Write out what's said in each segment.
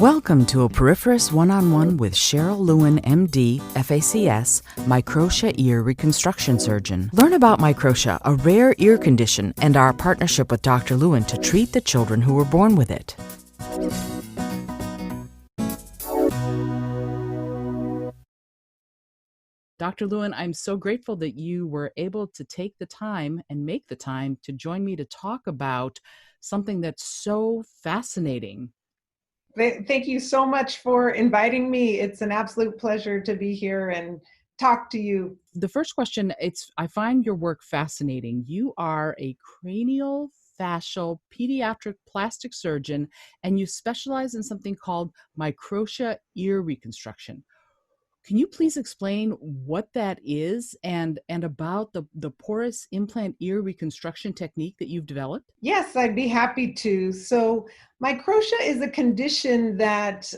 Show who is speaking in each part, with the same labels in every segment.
Speaker 1: Welcome to a Poriferous One-on-One with Sheryl Lewin, MD, FACS, Microtia Ear Reconstruction Surgeon. Learn about Microtia, a rare ear condition, and our partnership with Dr. Lewin to treat the children who were born with it. Dr. Lewin, I'm so grateful that you were able to take the time and make the time to join me to talk about something that's so fascinating.
Speaker 2: Thank you so much for inviting me. It's an absolute pleasure to be here and talk to you.
Speaker 1: The first question, I find your work fascinating. You are a cranial fascial pediatric plastic surgeon, and you specialize in something called Microtia Ear Reconstruction. Can you please explain what that is and about the porous implant ear reconstruction technique that you've developed?
Speaker 2: Yes, I'd be happy to. So microtia is a condition that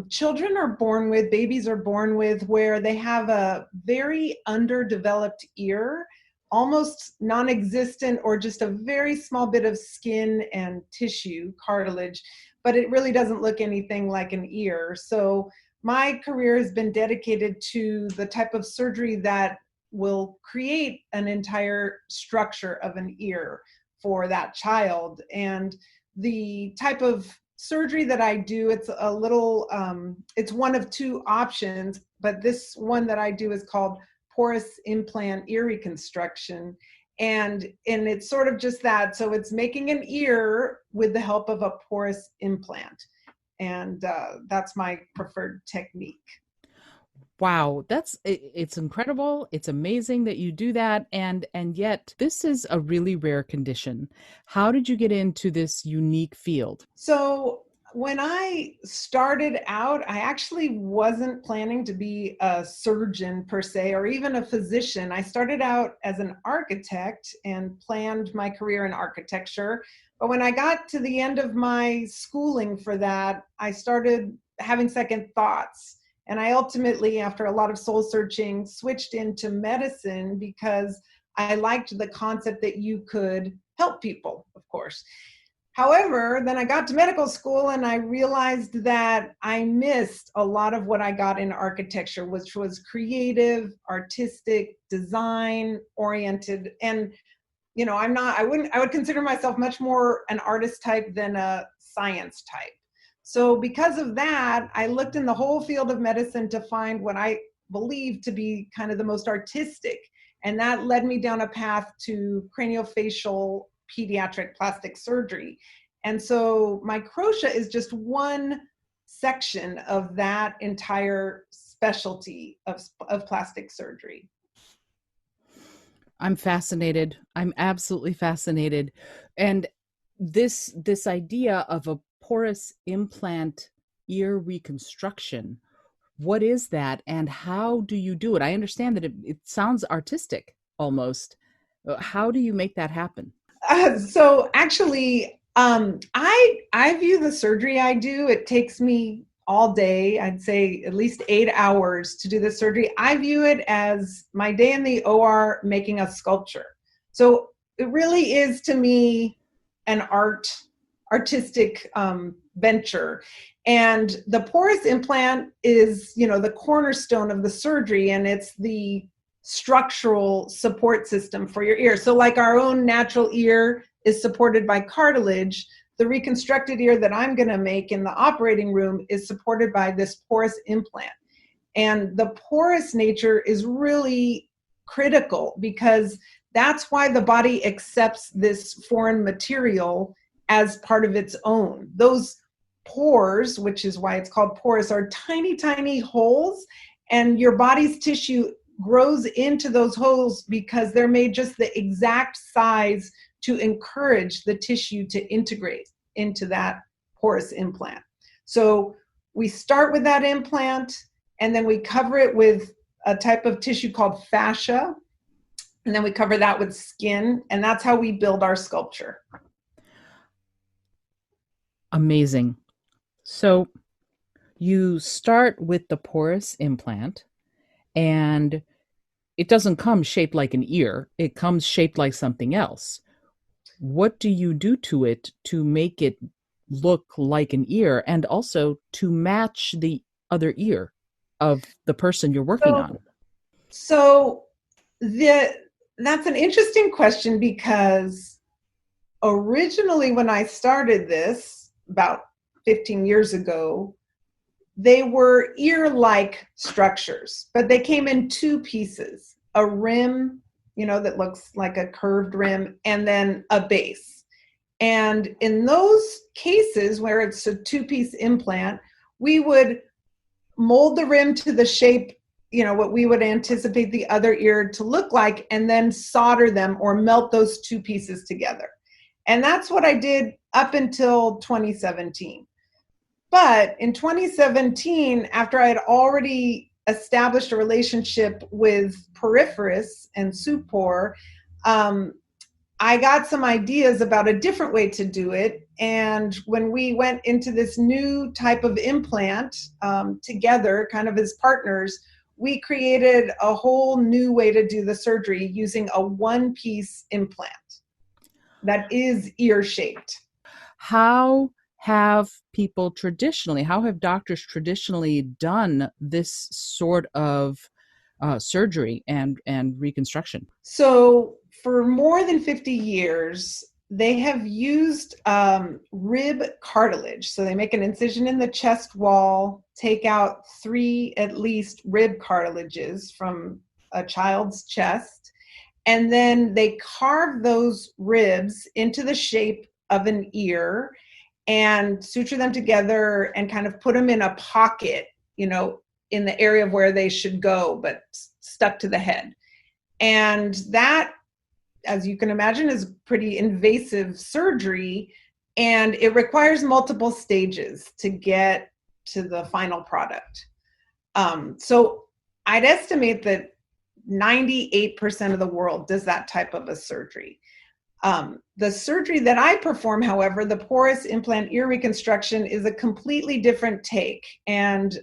Speaker 2: children are born with, babies are born with, where they have a very underdeveloped ear, almost non-existent or just a very small bit of skin and tissue, cartilage, but it really doesn't look anything like an ear. So my career has been dedicated to the type of surgery that will create an entire structure of an ear for that child. And the type of surgery that I do, it's a little, it's one of two options, but this one that I do is called Porous Implant Ear Reconstruction. And it's sort of just that. So it's making an ear with the help of a porous implant. And that's my preferred technique.
Speaker 1: Wow, it's incredible. It's amazing that you do that. And yet this is a really rare condition. How did you get into this unique field?
Speaker 2: So when I started out, I actually wasn't planning to be a surgeon per se, or even a physician. I started out as an architect and planned my career in architecture. But when I got to the end of my schooling for that, I started having second thoughts. And I ultimately, after a lot of soul searching, switched into medicine because I liked the concept that you could help people, of course. However, then I got to medical school and I realized that I missed a lot of what I got in architecture, which was creative, artistic, design oriented. And I would consider myself much more an artist type than a science type. So because of that, I looked in the whole field of medicine to find what I believe to be kind of the most artistic. And that led me down a path to craniofacial pediatric plastic surgery. And so microtia is just one section of that entire specialty of plastic surgery.
Speaker 1: I'm fascinated. I'm absolutely fascinated. And this idea of a porous implant ear reconstruction, what is that and how do you do it? I understand that it sounds artistic almost. How do you make that happen?
Speaker 2: So actually, I view the surgery I do, it takes me all day, I'd say at least 8 hours to do the surgery. I view it as my day in the OR making a sculpture. So it really is to me an artistic venture. And the porous implant is, the cornerstone of the surgery, and it's the structural support system for your ear. So like our own natural ear is supported by cartilage, the reconstructed ear that I'm going to make in the operating room is supported by this porous implant. And the porous nature is really critical because that's why the body accepts this foreign material as part of its own. Those pores, which is why it's called porous, are tiny, tiny holes, and your body's tissue grows into those holes because they're made just the exact size to encourage the tissue to integrate into that porous implant. So we start with that implant and then we cover it with a type of tissue called fascia, and then we cover that with skin, and that's how we build our sculpture.
Speaker 1: Amazing. So you start with the porous implant, and it doesn't come shaped like an ear. It comes shaped like something else. What do you do to it to make it look like an ear and also to match the other ear of the person you're working
Speaker 2: So,
Speaker 1: on?
Speaker 2: so that's an interesting question, because originally when I started this about 15 years ago, they were ear-like structures, but they came in two pieces: a rim, that looks like a curved rim, and then a base. And in those cases where it's a two-piece implant, we would mold the rim to the shape, what we would anticipate the other ear to look like, and then solder them or melt those two pieces together. And that's what I did up until 2017. But in 2017, after I had already established a relationship with Poriferous and Supor, I got some ideas about a different way to do it. And when we went into this new type of implant together, kind of as partners, we created a whole new way to do the surgery using a one-piece implant that is ear-shaped.
Speaker 1: How have how have doctors traditionally done this sort of surgery and reconstruction?
Speaker 2: So for more than 50 years, they have used rib cartilage. So they make an incision in the chest wall, take out 3 at least rib cartilages from a child's chest, and then they carve those ribs into the shape of an ear and suture them together and kind of put them in a pocket, in the area of where they should go, but stuck to the head. And that, as you can imagine, is pretty invasive surgery, and it requires multiple stages to get to the final product. So I'd estimate that 98% of the world does that type of a surgery. The surgery that I perform, however, the porous implant ear reconstruction, is a completely different take. And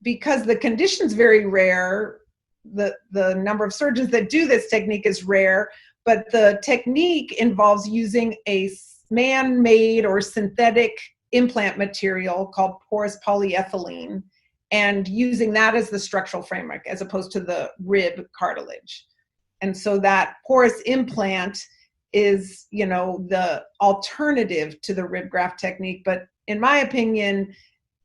Speaker 2: because the condition's very rare, the number of surgeons that do this technique is rare, but the technique involves using a man-made or synthetic implant material called porous polyethylene, and using that as the structural framework as opposed to the rib cartilage. And so that porous implant is, the alternative to the rib graft technique. But in my opinion,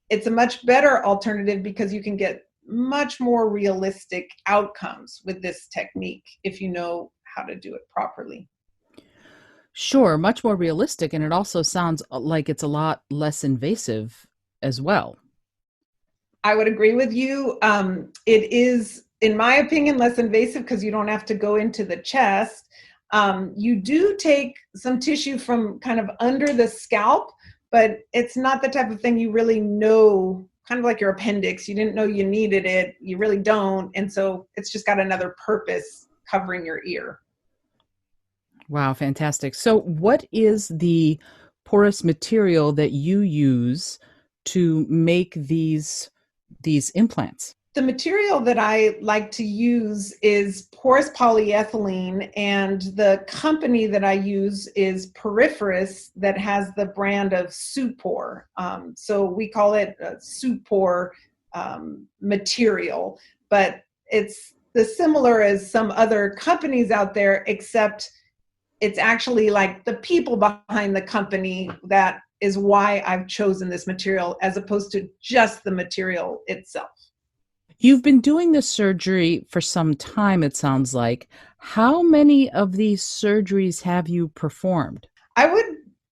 Speaker 2: it's a much better alternative because you can get much more realistic outcomes with this technique if you know how to do it properly.
Speaker 1: Sure, much more realistic, and it also sounds like it's a lot less invasive as well.
Speaker 2: I would agree with you. It is, in my opinion, less invasive because you don't have to go into the chest. You do take some tissue from kind of under the scalp, but it's not the type of thing you really know, kind of like your appendix. You didn't know you needed it. You really don't. And so it's just got another purpose covering your ear.
Speaker 1: Wow, fantastic. So what is the porous material that you use to make these implants?
Speaker 2: The material that I like to use is porous polyethylene, and the company that I use is Poriferous, that has the brand of Supor. So we call it a Supor material, but it's the similar as some other companies out there, except it's actually like the people behind the company that is why I've chosen this material as opposed to just the material itself.
Speaker 1: You've been doing this surgery for some time, it sounds like. How many of these surgeries have you performed?
Speaker 2: I would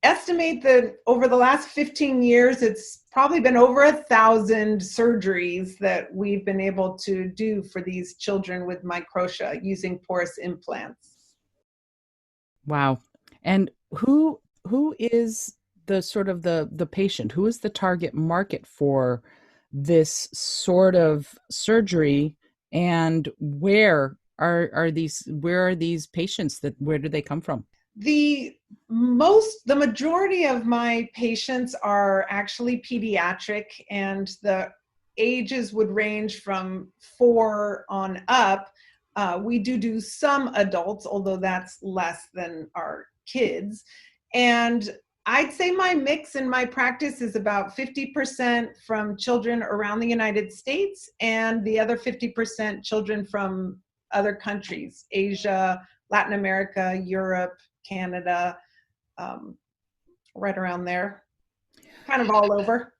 Speaker 2: estimate that over the last 15 years, it's probably been over 1,000 surgeries that we've been able to do for these children with microtia using porous implants.
Speaker 1: Wow. And who is the sort of the patient? Who is the target market for this sort of surgery, and where are these patients, that where do they come from?
Speaker 2: The majority of my patients are actually pediatric, and the ages would range from 4 on up. We do some adults, although that's less than our kids. And I'd say my mix in my practice is about 50% from children around the United States and the other 50% children from other countries, Asia, Latin America, Europe, Canada, um, right around there, kind of all over.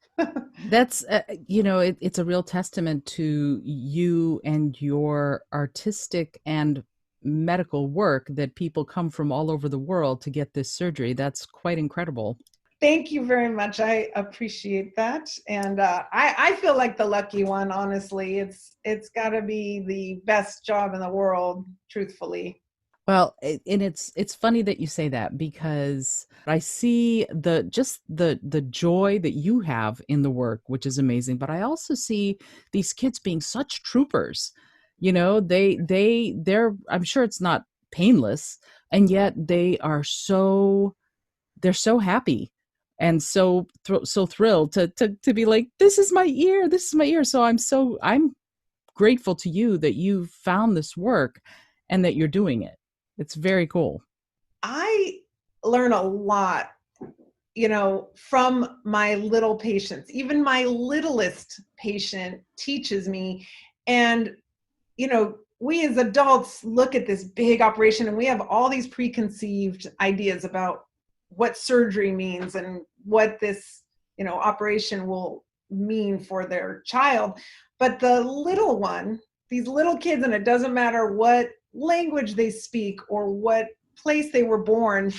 Speaker 1: That's, it's a real testament to you and your artistic and medical work that people come from all over the world to get this surgery. That's quite incredible.
Speaker 2: Thank you very much. I appreciate that. And I feel like the lucky one, honestly. It's got to be the best job in the world, truthfully.
Speaker 1: Well, and it's funny that you say that because I see the joy that you have in the work, which is amazing. But I also see these kids being such troopers. They're, I'm sure it's not painless, and yet they're so happy and so thrilled to be like, this is my ear. So I'm grateful to you that you found this work and that you're doing it. It's very cool.
Speaker 2: I learn a lot, from my little patients. Even my littlest patient teaches me. And, we as adults look at this big operation and we have all these preconceived ideas about what surgery means and what this, operation will mean for their child. But the little one, these little kids, and it doesn't matter what language they speak or what place they were born,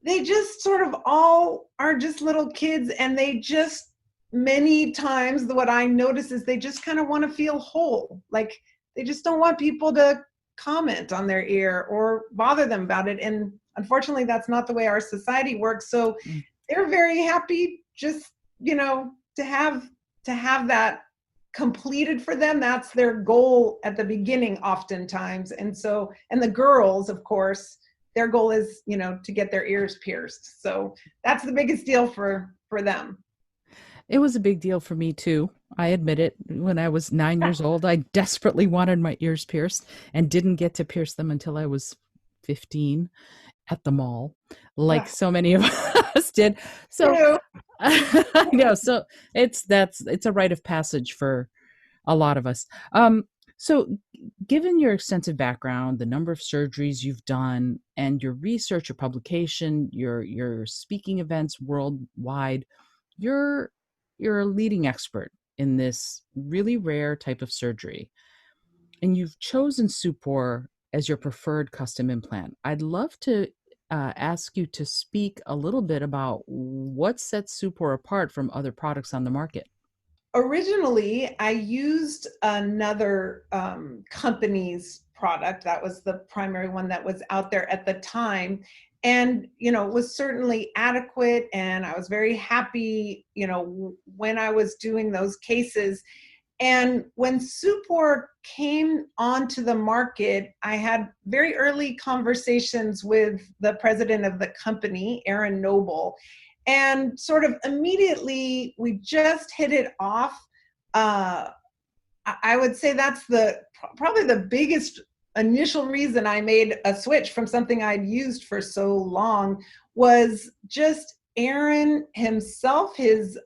Speaker 2: they just sort of all are just little kids, and they just, many times what I notice is they just kind of want to feel whole. Like they just don't want people to comment on their ear or bother them about it. And unfortunately, that's not the way our society works. So
Speaker 1: Mm.
Speaker 2: they're very happy just, to have that completed for them. That's their goal at the beginning oftentimes. And the girls, of course, their goal is, to get their ears pierced. So that's the biggest deal for them.
Speaker 1: It was a big deal for me too. I admit it. When I was 9 years old, I desperately wanted my ears pierced and didn't get to pierce them until I was 15 at the mall, like
Speaker 2: Yeah.
Speaker 1: so many of us did. So
Speaker 2: True.
Speaker 1: I know. So it's a rite of passage for a lot of us. So given your extensive background, the number of surgeries you've done, and your research, your publication, your speaking events worldwide, you're you're a leading expert in this really rare type of surgery, and you've chosen Supor as your preferred custom implant. I'd love to ask you to speak a little bit about what sets Supor apart from other products on the market.
Speaker 2: Originally, I used another company's product. That was the primary one that was out there at the time. And, it was certainly adequate. And I was very happy, when I was doing those cases. And when Supor came onto the market, I had very early conversations with the president of the company, Aaron Noble, and sort of immediately we just hit it off. I would say that's probably the biggest initial reason I made a switch from something I'd used for so long, was just Aaron himself, his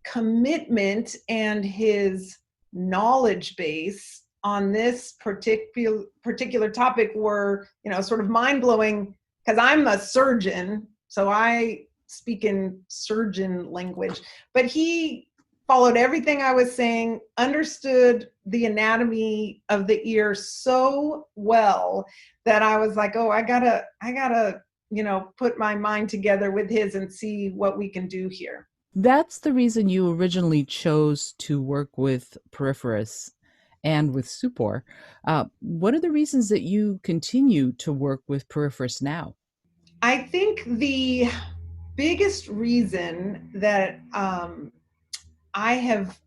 Speaker 2: commitment and his knowledge base on this particular topic were, sort of mind-blowing, because I'm a surgeon, so I speak in surgeon language. But he followed everything I was saying, understood the anatomy of the ear so well that I was like, oh, I gotta, put my mind together with his and see what we can do here.
Speaker 1: That's the reason you originally chose to work with Poriferous and with Supor. What are the reasons that you continue to work with Poriferous now?
Speaker 2: I think the biggest reason that I have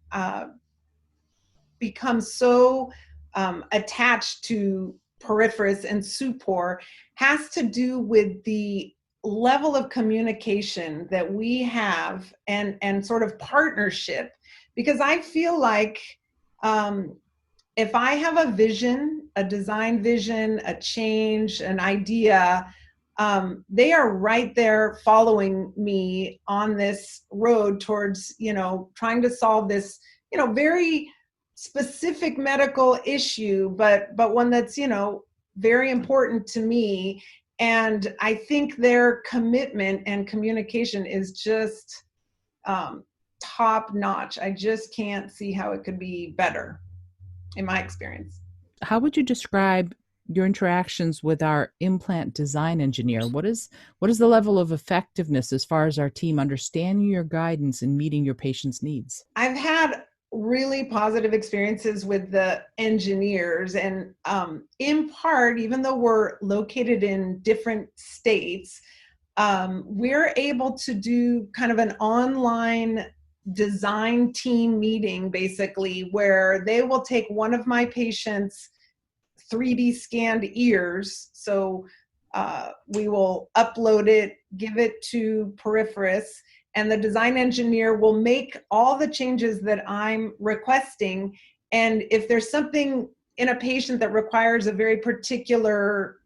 Speaker 2: become so attached to Poriferous and Supor has to do with the level of communication that we have, and sort of partnership. Because I feel like if I have a vision, a design vision, a change, an idea, they are right there following me on this road towards, trying to solve this, very specific medical issue, but one that's, very important to me. And I think their commitment and communication is just top notch. I just can't see how it could be better in my experience.
Speaker 1: How would you describe your interactions with our implant design engineer? What is the level of effectiveness as far as our team understanding your guidance and meeting your patients' needs?
Speaker 2: I've had really positive experiences with the engineers, and in part, even though we're located in different states, we're able to do kind of an online design team meeting, basically, where they will take one of my patients' 3D scanned ears. So we will upload it, give it to Poriferous, and the design engineer will make all the changes that I'm requesting. And if there's something in a patient that requires a very particular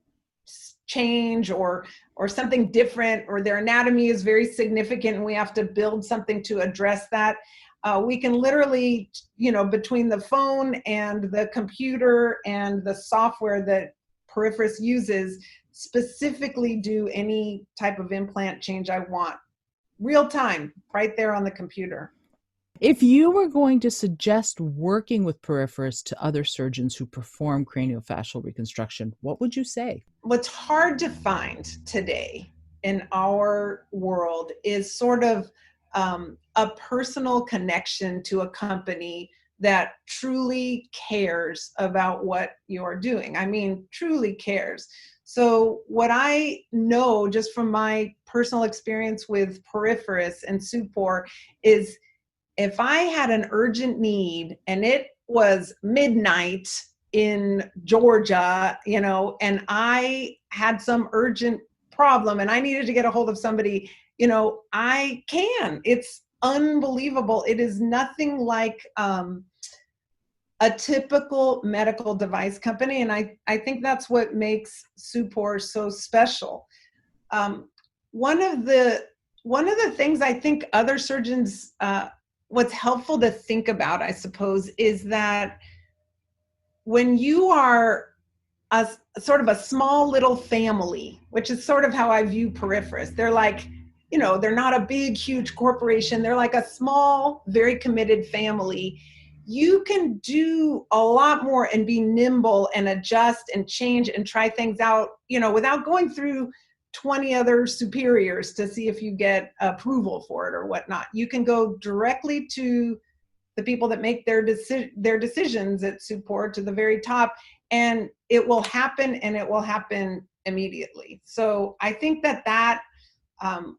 Speaker 2: change or something different, or their anatomy is very significant and we have to build something to address that, we can literally, between the phone and the computer and the software that Poriferous uses, specifically do any type of implant change I want. Real time, right there on the computer.
Speaker 1: If you were going to suggest working with Poriferous to other surgeons who perform craniofacial reconstruction, what would you say?
Speaker 2: What's hard to find today in our world is sort of a personal connection to a company that truly cares about what you're doing. I mean, truly cares. So what I know just from my personal experience with Poriferous and Supor is, if I had an urgent need and it was midnight in Georgia, and I had some urgent problem and I needed to get a hold of somebody, I can. It's unbelievable. It is nothing like a typical medical device company. And I think that's what makes Supor so special. One of the things I think other surgeons, what's helpful to think about, I suppose, is that when you are a sort of a small little family, which is sort of how I view Poriferous. They're like, they're not a big, huge corporation. They're like a small, very committed family. You can do a lot more and be nimble and adjust and change and try things out, without going through 20 other superiors to see if you get approval for it or whatnot. You can go directly to the people that make their decisions at Supor, to the very top, and it will happen, and it will happen immediately. So I think that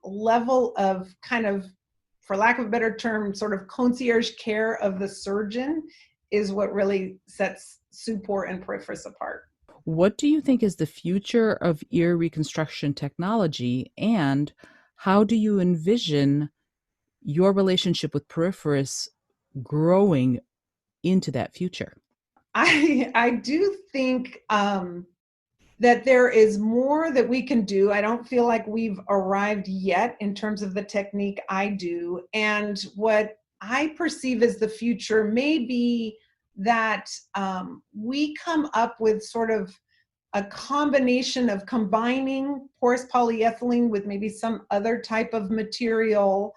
Speaker 2: level of kind of, for lack of a better term, sort of concierge care of the surgeon is what really sets Supor and Poriferous apart.
Speaker 1: What do you think is the future of ear reconstruction technology, and how do you envision your relationship with Poriferous growing into that future?
Speaker 2: I do think that there is more that we can do. I don't feel like we've arrived yet in terms of the technique I do. And what I perceive as the future may be that we come up with sort of a combination of combining porous polyethylene with maybe some other type of material,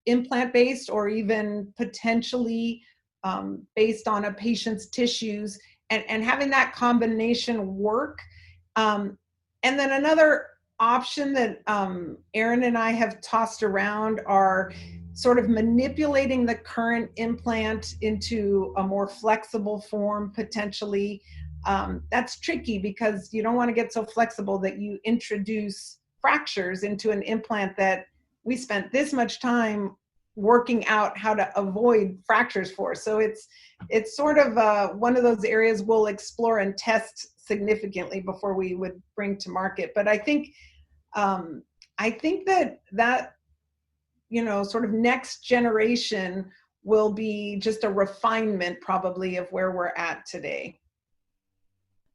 Speaker 2: implant-based, or even potentially based on a patient's tissues, and having that combination work. And then another option that Erin and I have tossed around are sort of manipulating the current implant into a more flexible form, potentially. That's tricky because you don't want to get so flexible that you introduce fractures into an implant that we spent this much time working out how to avoid fractures for. So it's sort of one of those areas we'll explore and test significantly before we would bring to market. But I think that sort of next generation will be just a refinement probably of where we're at today.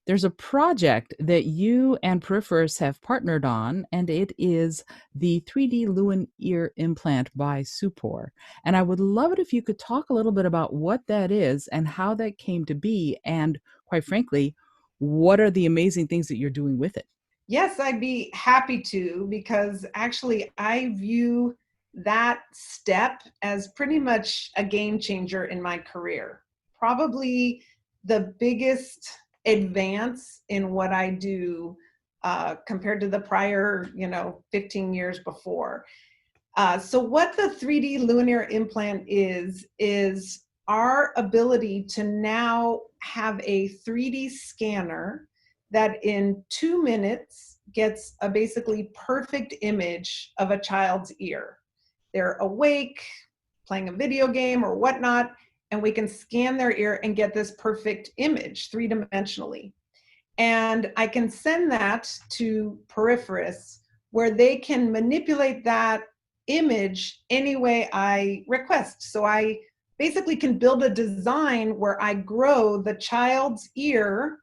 Speaker 1: there's a project that you and Poriferous have partnered on, and it is the 3D Lumen ear implant by Supor. And I would love it if you could talk a little bit about what that is and how that came to be, and quite frankly, what are the amazing things that you're doing with it?
Speaker 2: Yes, I'd be happy to, because actually I view that step as pretty much a game changer in my career. Probably the biggest advance in what I do compared to the prior, 15 years before. So what the 3D linear implant is our ability to now have a 3D scanner that in 2 minutes gets a basically perfect image of a child's ear. They're awake, playing a video game or whatnot, and we can scan their ear and get this perfect image three-dimensionally. And I can send that to Poriferous, where they can manipulate that image any way I request. So I basically can build a design where I grow the child's ear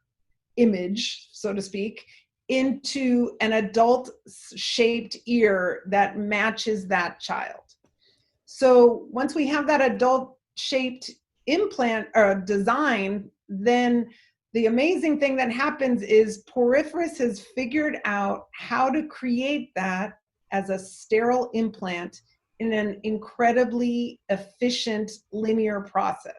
Speaker 2: image, so to speak, into an adult shaped ear that matches that child. So once we have that adult shaped implant or design, then the amazing thing that happens is Poriferous has figured out how to create that as a sterile implant in an incredibly efficient linear process.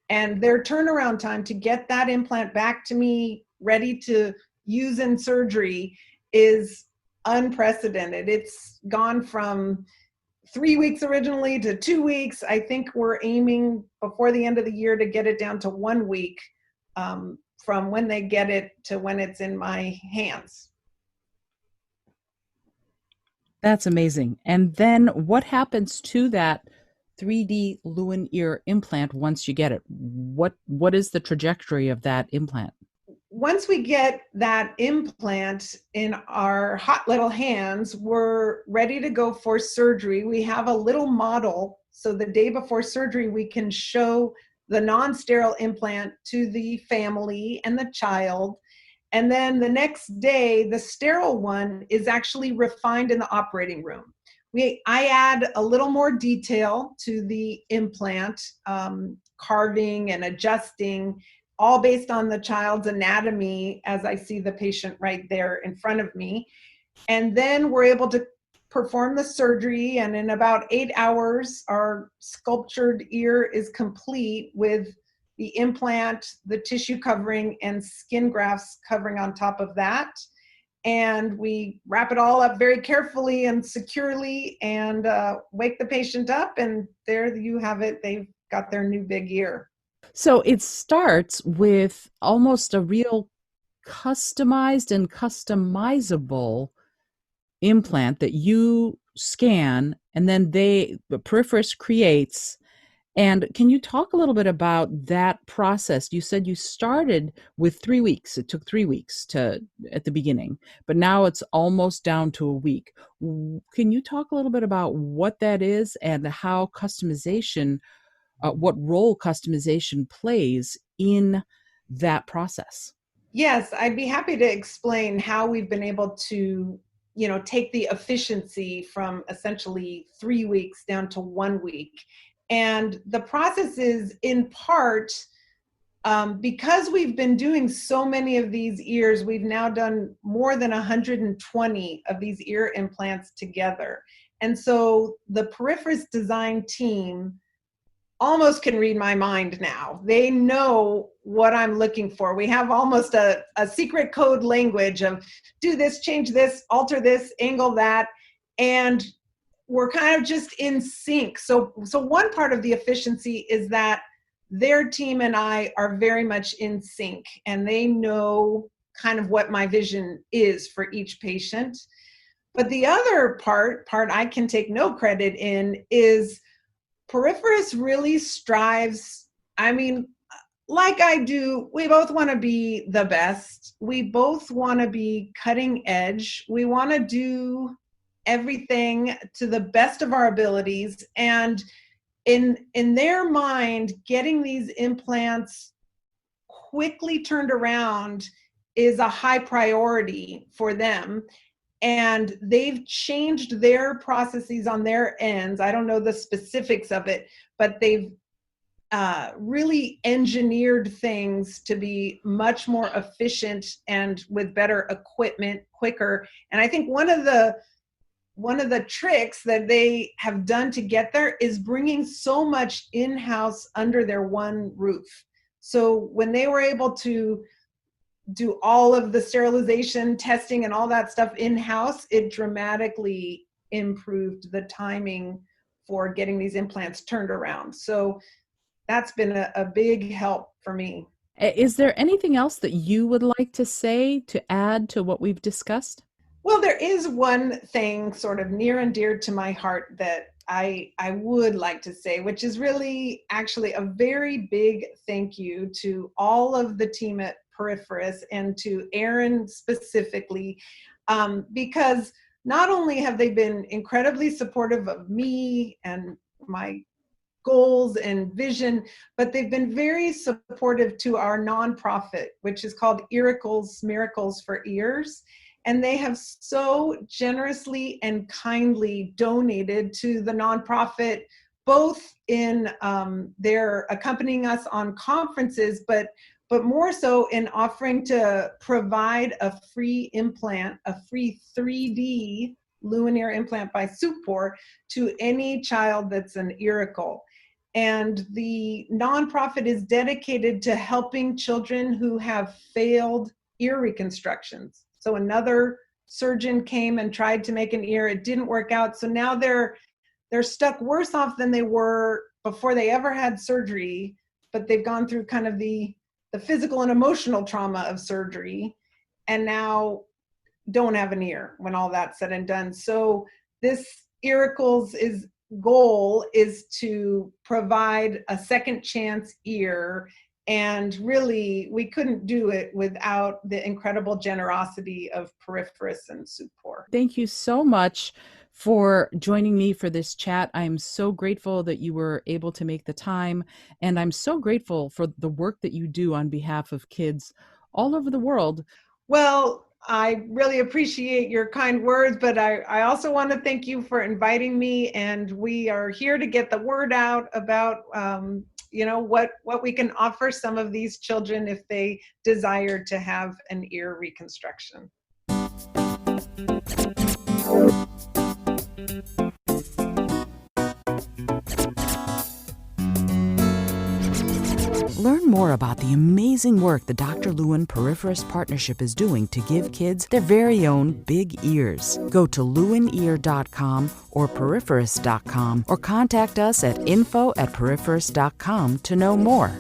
Speaker 2: And their turnaround time to get that implant back to me ready to use in surgery is unprecedented. It's gone from 3 weeks originally to 2 weeks. I think we're aiming before the end of the year to get it down to 1 week from when they get it to when it's in my hands.
Speaker 1: That's amazing. And then what happens to that 3D Lumen ear implant once you get it? What is the trajectory of that implant?
Speaker 2: Once we get that implant in our hot little hands, we're ready to go for surgery. We have a little model, so the day before surgery, we can show the non-sterile implant to the family and the child. And then the next day, the sterile one is actually refined in the operating room. I add a little more detail to the implant, carving and adjusting, all based on the child's anatomy as I see the patient right there in front of me. And then we're able to perform the surgery, and in about 8 hours, our sculptured ear is complete with the implant, the tissue covering, and skin grafts covering on top of that. And we wrap it all up very carefully and securely and wake the patient up, and there you have it. They've got their new big ear.
Speaker 1: So it starts with almost a real customized and customizable implant that you scan, and then the Poriferous creates. And can you talk a little bit about that process? You said you started with 3 weeks. It took 3 weeks at the beginning, but now it's almost down to a week. Can you talk a little bit about what that is and how customization, what role customization plays in that process?
Speaker 2: Yes, I'd be happy to explain how we've been able to, take the efficiency from essentially 3 weeks down to 1 week. And the process is in part because we've been doing so many of these ears. We've now done more than 120 of these ear implants together. And so the Poriferous design team almost can read my mind now. They know what I'm looking for. We have almost a secret code language of do this, change this, alter this, angle that, and we're kind of just in sync. So one part of the efficiency is that their team and I are very much in sync, and they know kind of what my vision is for each patient. But the other part I can take no credit in is Poriferous really strives, I mean, like I do, we both want to be the best. We both want to be cutting edge. We want to do everything to the best of our abilities. And in their mind, getting these implants quickly turned around is a high priority for them. And they've changed their processes on their ends. I don't know the specifics of it, but they've really engineered things to be much more efficient and with better equipment, quicker. And I think one of the tricks that they have done to get there is bringing so much in-house under their one roof. So when they were able to do all of the sterilization testing and all that stuff in-house, it dramatically improved the timing for getting these implants turned around. So that's been a big help for me.
Speaker 1: Is there anything else that you would like to say to add to what we've discussed?
Speaker 2: Well, there is one thing sort of near and dear to my heart that I would like to say, which is really actually a very big thank you to all of the team at Poriferous and to Aaron specifically, because not only have they been incredibly supportive of me and my goals and vision, but they've been very supportive to our nonprofit, which is called Miracles for Ears. And they have so generously and kindly donated to the nonprofit, both in their accompanying us on conferences, but more so in offering to provide a free implant, a free 3D Lumen ear implant by Supor to any child that's an earacle. And the nonprofit is dedicated to helping children who have failed ear reconstructions. So another surgeon came and tried to make an ear, it didn't work out. So now they're stuck worse off than they were before they ever had surgery, but they've gone through kind of the physical and emotional trauma of surgery and now don't have an ear when all that's said and done. So this Earicles goal is to provide a second chance ear, and really we couldn't do it without the incredible generosity of Poriferous and Supor.
Speaker 1: Thank you so much for joining me for this chat. I'm so grateful that you were able to make the time, and I'm so grateful for the work that you do on behalf of kids all over the world.
Speaker 2: Well, I really appreciate your kind words, but I also want to thank you for inviting me, and we are here to get the word out about what we can offer some of these children if they desire to have an ear reconstruction.
Speaker 1: Learn more about the amazing work the Dr. Lewin Poriferous Partnership is doing to give kids their very own big ears. Go to lumenear.com or poriferous.com or contact us at info@poriferous.com to know more.